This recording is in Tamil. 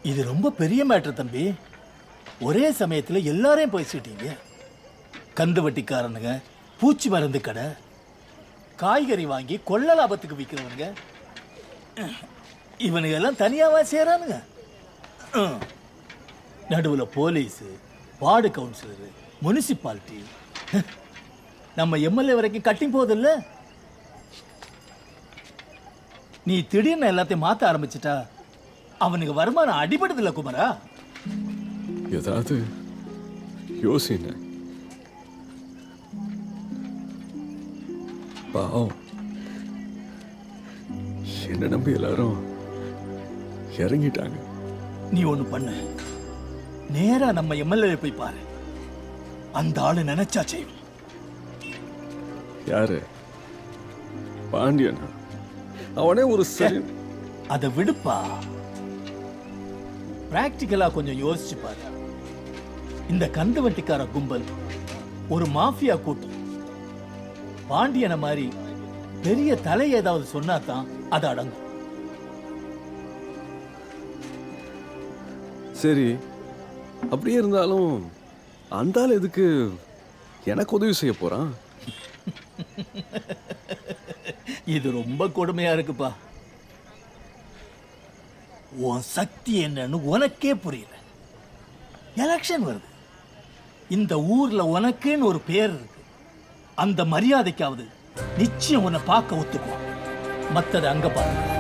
இது ரொம்ப பெரிய மேட்டர் தம்பி. ஒரே சமயத்துல எல்லாரையும் பேசிட்டீங்க. கந்து வட்டிக்காரனுங்க, பூச்சி மருந்து கடை, காய்கறி வாங்கி கொள்ள லாபத்துக்கு விற்கிறவனுங்க, இவனுங்க எல்லாம் தனியாவா சேரானுங்க. நடுவுல போலீஸ், வார்டு கவுன்சிலர், முனிசிபாலிட்டி, நம்ம எம்எல்ஏ வரைக்கும் கட்டிங் போதில்ல. நீ திடீர்னு எல்லாத்தையும் மாத்த ஆரம்பிச்சிட்டா அவனுக்கு வருமானம் அடிபடுதில்ல குமரா. ஏதாவது யோசின பாவம், என்ன நம்பி எல்லாரும் இறங்கிட்டாங்க. நீ ஒண்ணு பண்ணு, நேரா நம்ம எம்எல்ஏ போய் பாரு. அந்த ஆளு நினைச்சா செய்யும். யாரு? பாண்டியனா? அவனே ஒரு சரி. அதை விடுப்பா, பிராக்டிக்கலா கொஞ்சம் யோசிச்சு பாரு. இந்த கந்து வட்டிக்கார கும்பல் ஒரு மாஃபியா கூட்டம். பாண்டியனை மாதிரி பெரிய தலை ஏதாவது சொன்னா தான் அது அடங்கும். சரி, அப்படியே இருந்தாலும் அந்த ஆள் எதுக்கு எனக்கு உதவி செய்ய போறான்? இது ரொம்ப கொடுமையா இருக்குப்பா. உன் சக்தி என்னன்னு உனக்கே புரியல. எலெக்ஷன் வருது, இந்த ஊர்ல உனக்குன்னு ஒரு பேர் இருக்கு. அந்த மரியாதைக்காவது நிச்சயம் உன்னை பார்க்க ஒத்துக்குவான். மத்தது அங்க பாருங்க.